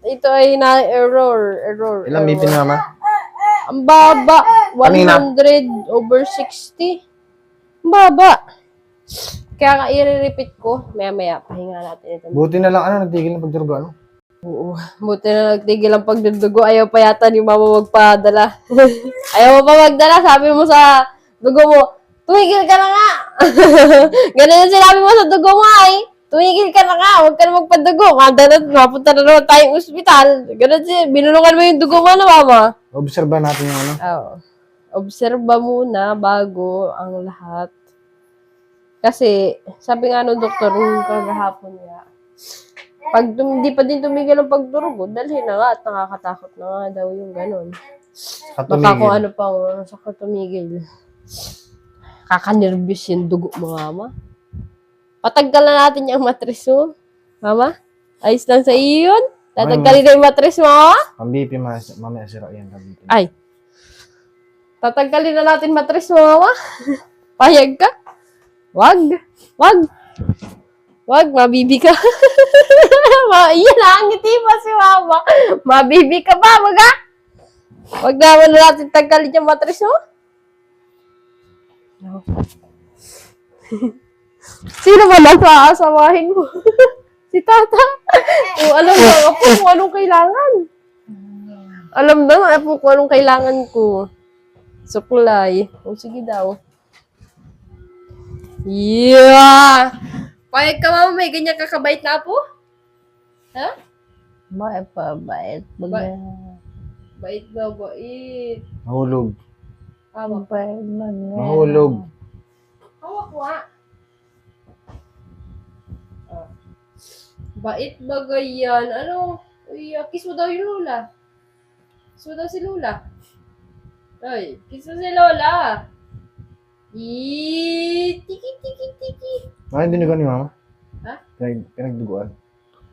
ito ay error. Ilang BP na, Mama? Ang baba, Kanina? 100/60. Ang baba. Kaya nga i-repeat ko, maya pahinga natin ito. Buti na lang, nagtigil ng pagdurugo, Oo, buti na nagtigil ang pagdudugo. Ayaw pa yata ni Mama magpadala. Ayaw mo pa magdala, sabi mo sa dugo mo, tumigil ka na nga. Ganun yung sinabi mo sa dugo mo ay. Tumigil ka na nga, huwag ka na magpadugo. Mapunta na naman tayong ospital. Ganun siya, binulungan mo yung dugo mo na, Mama. Obserba natin yung Oo. Obserba muna bago ang lahat. Kasi, sabi nga nung doktor, nung kagahapon nga, pag hindi pa din tumigil ang pagdurugo, dalhin na nga at nakakatakot na nga daw yung ganun. Baka kung ano pang saka tumigil. Kakanervous yung dugo mo, Mama. Pataggal na natin yung matris mo. Mama? Ayos lang sa iyo yun? Tataggalin na yung matris mo, Mama? Ang BP, mamaya sira yan. Ay. Tataggalin na natin matris mo, Mama? Payag ka? Wag. Mabibi ka. Iyan ang ngiti pa si Mama. Mabibi ka ba, maga? Wag naman na natin tanggalin yung matris mo. No. Sino ba lang aasamahin mo? Si Tata. O, alam na ako kung anong kailangan. Alam na nga po kung anong kailangan ko. Suklay. O, sige daw. Yeah! Payag ka, Mama, may ganyan kakabait na po? Ha? Bait. Bait ba, bait? Mahulog. Hawak. Mahulog. Hawak ko nga. Bait ba ganyan? Ano? Uy, kiss mo daw yung Lola. Kiss mo daw si Lola. Ay, kiss mo si Lola. Tiki. Ay, dinugan ni Mama? Ha? Pinagduguan.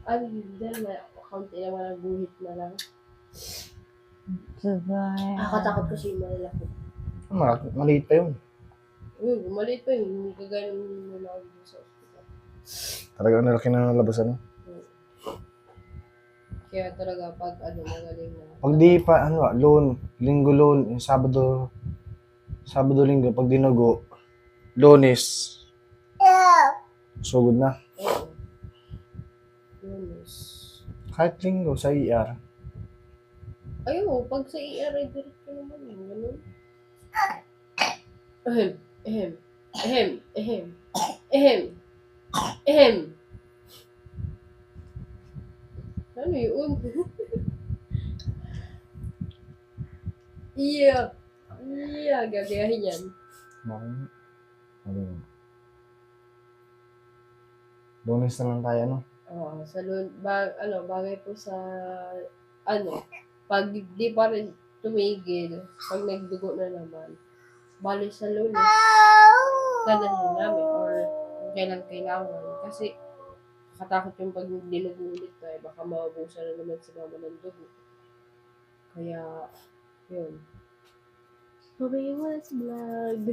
Ano, dahil may kaunti naman ang guhit na lang. Nakatakot ko siya yung malalaki. Maliit pa yun. Uy, maliit pa yun. Hindi ka ganun nalawag sa ospital. Talagang nalaki na ng labasan. Kaya talaga pag magaling na. Pag di pa, linggo, yung Sabado, linggo, pag dinugo, Lunes, sugod na. Oo. Lunes. Kahit linggo sa ER. Ayaw, pag sa ER ay direct ka naman yun. Ganun. Ehem. Ano yun? Iya, gagayahin yan. Lunes na lang tayo, Oo, sa bagay po sa, pag di pa rin tumigil, pag nagdugo na naman, bali sa Lunes, dadalhin namin or kailangan. Kasi, katakot yung pag dinugo ulit tayo, baka maubusan na naman si Mama ng dugo. Kaya, yun. Mabay mo sa vlog.